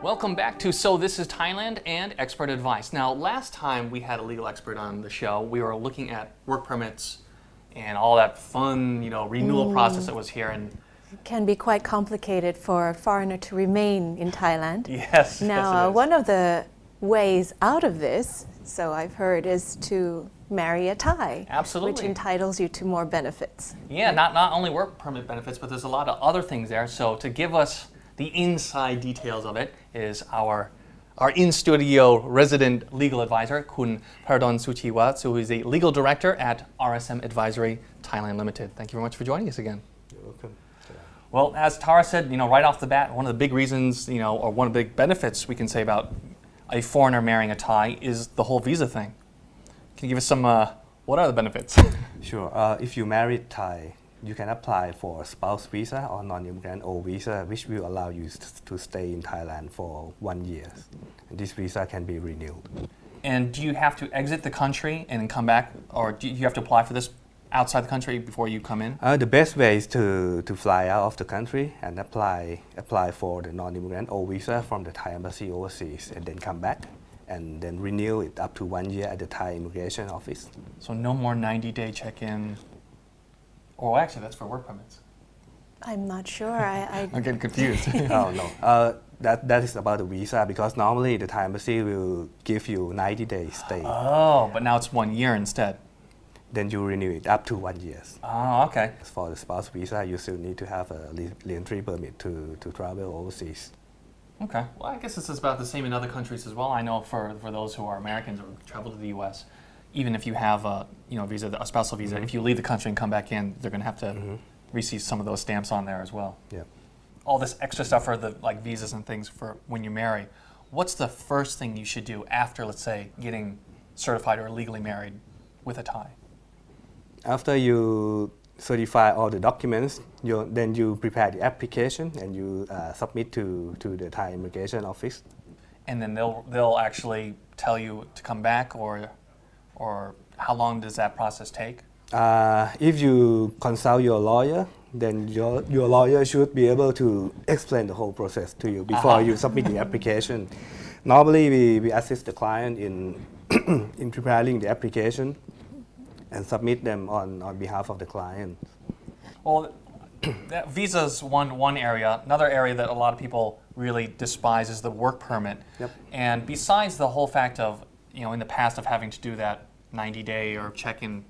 Welcome back to So This is Thailand and Expert Advice. Now, last time we had a legal expert on the show, we were looking at work permits and all that fun, renewal process that was here. And It can be quite complicated for a foreigner to remain in Thailand. yes, Now, yes, it is. one of the ways out of this, so I've heard, is to marry a Thai. Absolutely. Which entitles you to more benefits. Yeah, not only work permit benefits, but there's a lot of other things there. So to give us the inside details of it is our in-studio resident legal advisor, Kun Paradon Suchiwa, who is the legal director at RSM Advisory Thailand Limited. Thank you very much for joining us again. You're welcome. Well, as Tara said, right off the bat, one of the big reasons, or one of the big benefits we can say about a foreigner marrying a Thai is the whole visa thing. Can you give us some, what are the benefits? Sure. If you married Thai, you can apply for a spouse visa or non-immigrant O visa, which will allow you to stay in Thailand for 1 year. And this visa can be renewed. And do you have to exit the country and then come back, or do you have to apply for this outside the country before you come in? The best way is to fly out of the country and apply for the non-immigrant O visa from the Thai embassy overseas, and then come back and then renew it up to 1 year at the Thai immigration office. So no more 90-day check-in. Oh, actually, that's for work permits. I'm not sure. I'm getting confused. Oh no, that is about the visa, because normally the Thai embassy will give you 90 days stay. Oh, but now it's 1 year instead. Then you renew it up to 1 year. Oh, okay. As for the spouse visa, you still need to have a re-entry permit to travel overseas. Okay. Well, I guess this is about the same in other countries as well. I know for those who are Americans or travel to the U.S., even if you have a visa, a spousal visa, if you leave the country and come back in, they're going to have to receive some of those stamps on there as well. Yeah. All this extra stuff for the visas and things for when you marry. What's the first thing you should do after, let's say, getting certified or legally married with a Thai? After you certify all the documents, then you prepare the application and you submit to the Thai immigration office. And then they'll actually tell you to come back, or how long does that process take? If you consult your lawyer, then your lawyer should be able to explain the whole process to you before you submit the application. Normally, we assist the client in in preparing the application and submit them on behalf of the client. Well, that visa's one area. Another area that a lot of people really despise is the work permit. Yep. And besides the whole fact of, in the past of having to do that 90-day or check-in,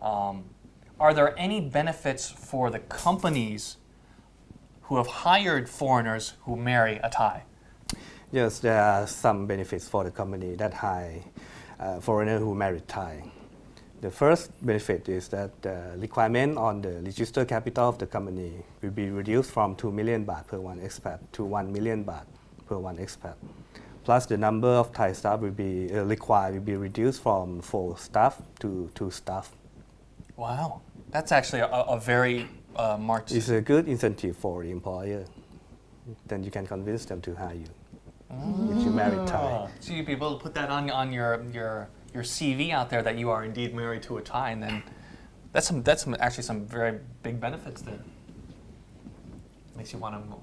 are there any benefits for the companies who have hired foreigners who marry a Thai? Yes, there are some benefits for the company that hire foreigner who marry Thai. The first benefit is that the requirement on the registered capital of the company will be reduced from 2 million baht per one expat to 1 million baht per one expat. Plus, the number of Thai staff will be reduced from 4 staff to 2 staff. Wow, that's actually a very marked. It's a good incentive for the employer. Then you can convince them to hire you if you marry Thai. So you'd be able to put that on your CV out there that you are indeed married to a Thai, and then that's actually some very big benefits there. Makes you want to.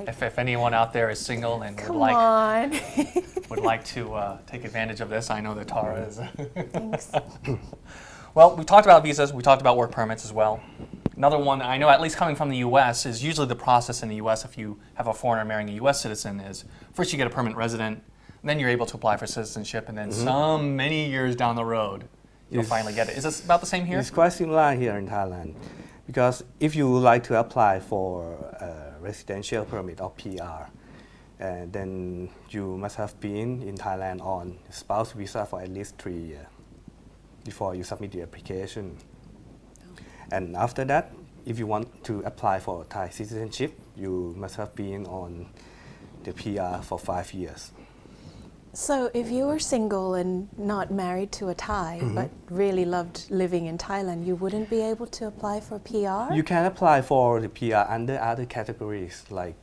If anyone out there is single and would like to take advantage of this, I know that Tara is. Thanks. Well, we talked about visas, we talked about work permits as well. Another one I know, at least coming from the U.S., is usually the process in the U.S. if you have a foreigner marrying a U.S. citizen is first you get a permanent resident, then you're able to apply for citizenship, and then many years down the road, you'll finally get it. Is this about the same here? It's quite similar here in Thailand, because if you would like to apply for a residential permit or PR, then you must have been in Thailand on spouse visa for at least 3 years before you submit the application. And after that, if you want to apply for Thai citizenship, you must have been on the PR for 5 years. So if you were single and not married to a Thai, but really loved living in Thailand, you wouldn't be able to apply for PR? You can apply for the PR under other categories, like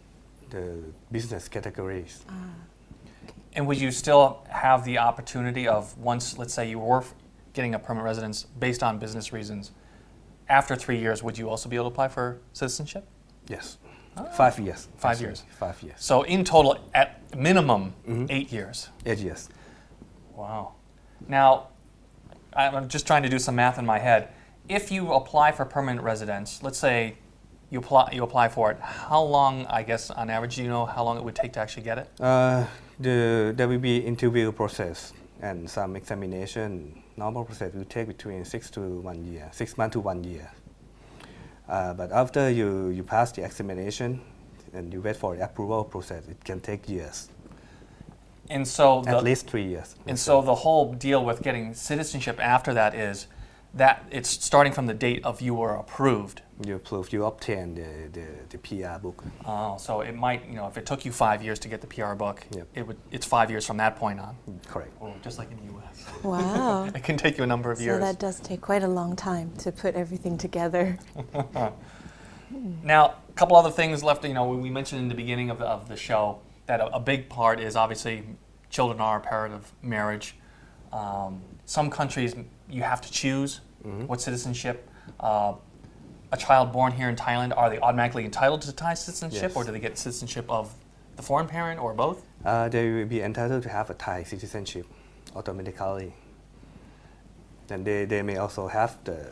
the business categories. And would you still have the opportunity of once, let's say you were getting a permanent residence based on business reasons, after 3 years, would you also be able to apply for citizenship? Yes. 5 years. 5 actually. years. 5 years. So in total, at minimum, 8 years. 8 years. Wow. Now, I'm just trying to do some math in my head. If you apply for permanent residence, let's say you apply for it, how long, I guess, on average, do you know how long it would take to actually get it? There will be interview process and some examination. Normal process will take between 6 months to 1 year. But after you pass the examination and you wait for the approval process, it can take years. And so At least 3 years. And so the whole deal with getting citizenship after that is that it's starting from the date of you were approved. You prove you obtain the PR book. Oh, so it might, if it took you 5 years to get the PR book, Yep. it's 5 years from that point on. Correct. Oh, just like in the U.S. Wow. It can take you a number of So years. that does take quite a long time to put everything together. Now, a couple other things left. We mentioned in the beginning of the show that a big part is obviously children are a part of marriage. Some countries you have to choose what citizenship. A child born here in Thailand, are they automatically entitled to Thai citizenship, Yes. or do they get citizenship of the foreign parent, or both? They will be entitled to have a Thai citizenship automatically. And they may also have the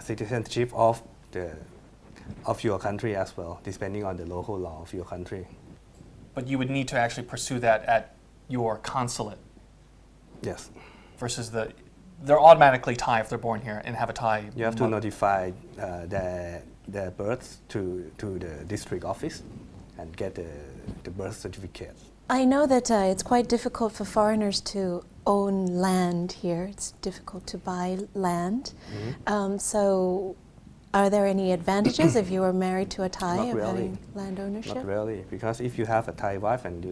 citizenship of your country as well, depending on the local law of your country. But you would need to actually pursue that at your consulate Yes. versus they're automatically Thai if they're born here and have a Thai. You have to notify their birth to the district office and get the birth certificate. I know that it's quite difficult for foreigners to own land here. It's difficult to buy land. So are there any advantages if you were married to a Thai Not of really. having land ownership? Not really, because if you have a Thai wife and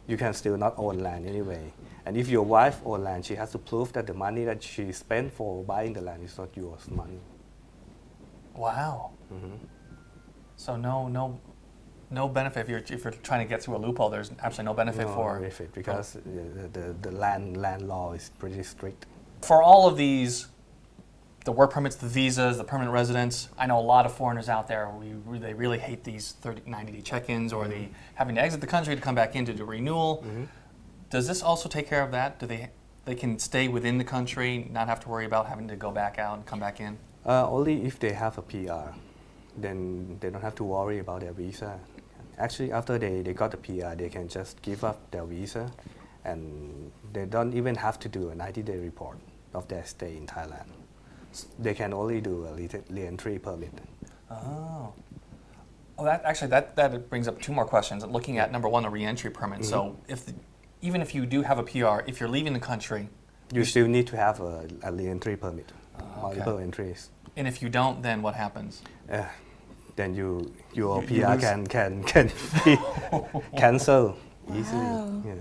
you can still not own land anyway. And if your wife owns land, she has to prove that the money that she spent for buying the land is not yours money. Wow. So no benefit if you're trying to get through a loophole. There's absolutely no benefit No for benefit because the land law is pretty strict. For all of these, the work permits, the visas, the permanent residence. I know a lot of foreigners out there. They really hate these 90-day check-ins or the having to exit the country to come back in to do renewal. Does this also take care of that? Do they can stay within the country, not have to worry about having to go back out and come back in? Only if they have a PR, then they don't have to worry about their visa. Actually, after they got the PR, they can just give up their visa, and they don't even have to do a 90-day report of their stay in Thailand. They can only do a re-entry permit. Oh. Well, that brings up two more questions. Looking at number one, the re-entry permit. So even if you do have a PR, if you're leaving the country, You still need to have a re-entry permit, okay. multiple entries. And if you don't, then what happens? Then your You PR lose. can be cancelled easily. Wow. Yeah.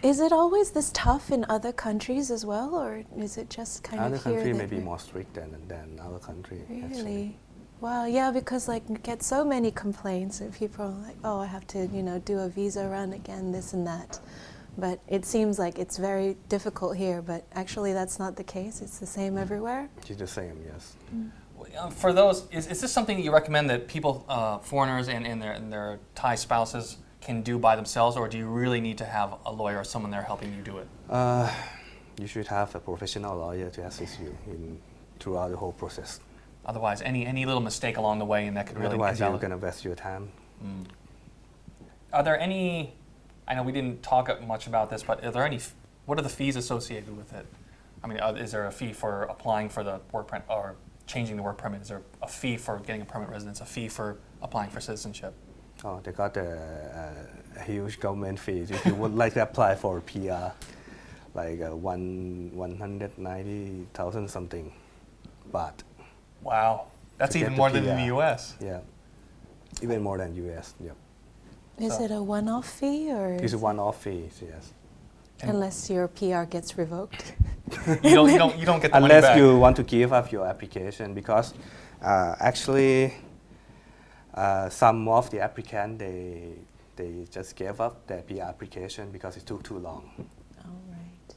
Is it always this tough in other countries as well, or is it just kind Other of here? country may that be we're- more strict than our country. actually. Really? Wow, yeah, because I get so many complaints that people are like, oh, I have to, do a visa run again, this and that. But it seems like it's very difficult here, but actually that's not the case. It's the same everywhere. It's the same, yes. For those, is this something that you recommend that people, foreigners and their Thai spouses can do by themselves, or do you really need to have a lawyer or someone there helping you do it? You should have a professional lawyer to assist you throughout the whole process. Otherwise, any little mistake along the way, and that could really Otherwise, you're invalid- going to waste your time. Are there any? I know we didn't talk much about this, but are there any? What are the fees associated with it? I mean, is there a fee for applying for the work permit or changing the work permit? Is there a fee for getting a permanent residence? A fee for applying for citizenship? Oh, they got a huge government fees. If you would like to apply for a PR, like 190,000 something baht. Wow, that's To get even the more than in the PR. U.S. Yeah, even more than US. Yep. Is So- it a one-off fee, or It's a one-off fees. Yes. unless your PR gets revoked? You don't get the money Unless back. you want to give up your application, because actually some of the applicants they just gave up their PR application because it took too long. Oh, right.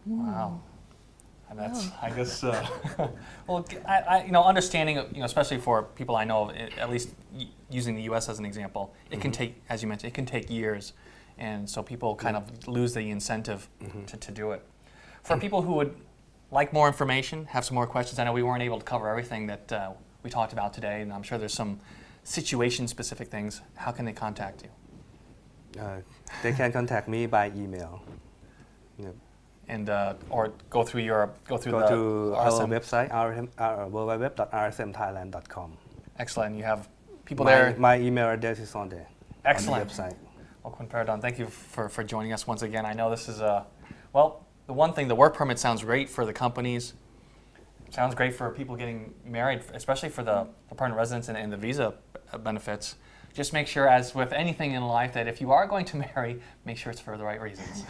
Wow. And that's, I guess, well, you know, understanding, you know, especially for people I know, at least using the U.S. as an example, it can take, as you mentioned, it can take years, and so people kind of lose the incentive to do it. For people who would like more information, have some more questions, I know we weren't able to cover everything that we talked about today, and I'm sure there's some situation-specific things. How can they contact you? They can contact me by email. Yep. And or go through Go the to our RSM. website, www.rsmthailand.com. Excellent. You have people there. My email address is on there. Excellent. On the website. Well, Khun Paradon, thank you for joining us once again. I know this is well, the one thing, the work permit sounds great for the companies. Sounds great for people getting married, especially for the permanent residents and the visa benefits. Just make sure, as with anything in life, that if you are going to marry, make sure it's for the right reasons.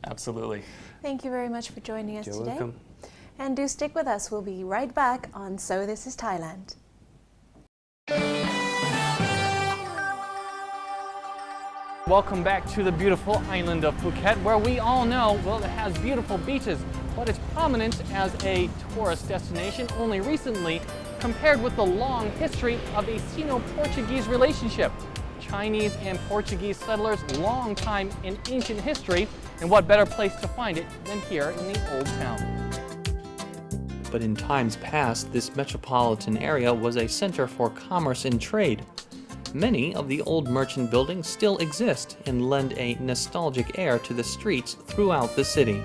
Absolutely. Thank you very much for joining us You're today. welcome. And do stick with us. We'll be right back on So This is Thailand. Welcome back to the beautiful island of Phuket, where we all know, well, it has beautiful beaches, but its prominence as a tourist destination only recently compared with the long history of a Sino-Portuguese relationship. Chinese and Portuguese settlers, long time in ancient history, and what better place to find it than here in the Old Town. But in times past, this metropolitan area was a center for commerce and trade. Many of the old merchant buildings still exist and lend a nostalgic air to the streets throughout the city.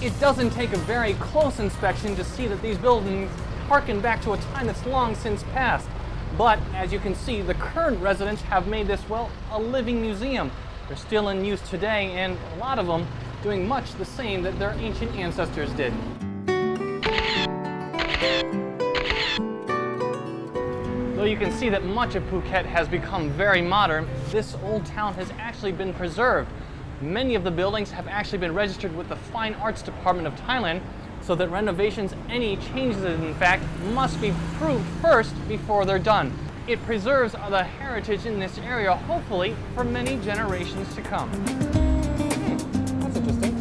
It doesn't take a very close inspection to see that these buildings harken back to a time that's long since passed. But as you can see, the current residents have made this, well, a living museum. They're still in use today, and a lot of them doing much the same that their ancient ancestors did. Though you can see that much of Phuket has become very modern, this old town has actually been preserved. Many of the buildings have actually been registered with the Fine Arts Department of Thailand, so that renovations, any changes in fact, must be proved first before they're done. It preserves the heritage in this area, hopefully, for many generations to come. That's interesting.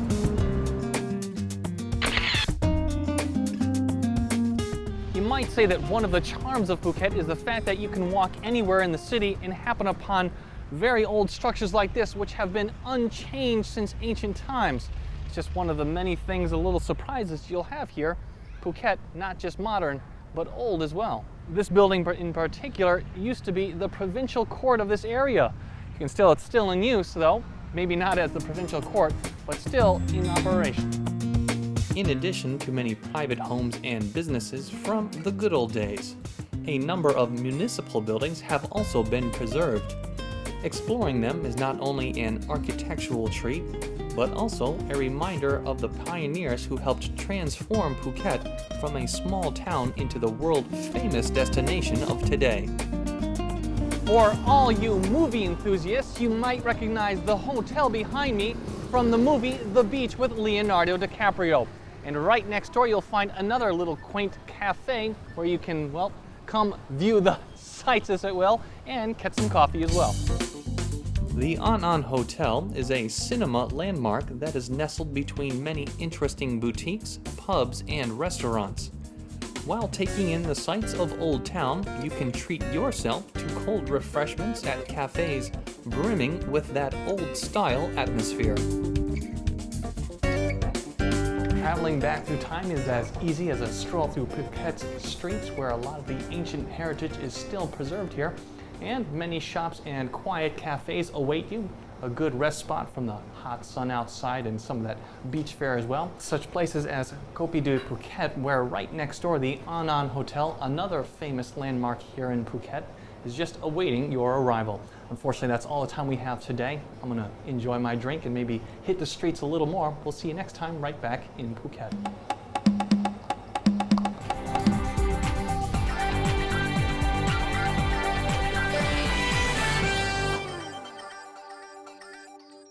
You might say that one of the charms of Phuket is the fact that you can walk anywhere in the city and happen upon very old structures like this, which have been unchanged since ancient times. It's just one of the many things, the little surprises you'll have here. Phuket, not just modern, but old as well. This building in particular used to be the provincial court of this area. It's still in use though, maybe not as the provincial court, but still in operation. In addition to many private homes and businesses from the good old days, a number of municipal buildings have also been preserved. Exploring them is not only an architectural treat, but also a reminder of the pioneers who helped transform Phuket from a small town into the world-famous destination of today. For all you movie enthusiasts, you might recognize the hotel behind me from the movie The Beach with Leonardo DiCaprio. And right next door you'll find another little quaint cafe where you can, well, come view the sights as it will and get some coffee as well. The An Hotel is a cinema landmark that is nestled between many interesting boutiques, pubs, and restaurants. While taking in the sights of Old Town, you can treat yourself to cold refreshments at cafes brimming with that old-style atmosphere. Traveling back through time is as easy as a stroll through Phuket's streets, where a lot of the ancient heritage is still preserved here. And many shops and quiet cafes await you. A good rest spot from the hot sun outside and some of that beach fare as well. Such places as Kopi de Phuket, where right next door the An Hotel, another famous landmark here in Phuket, is just awaiting your arrival. Unfortunately, that's all the time we have today. I'm gonna enjoy my drink and maybe hit the streets a little more. We'll see you next time right back in Phuket.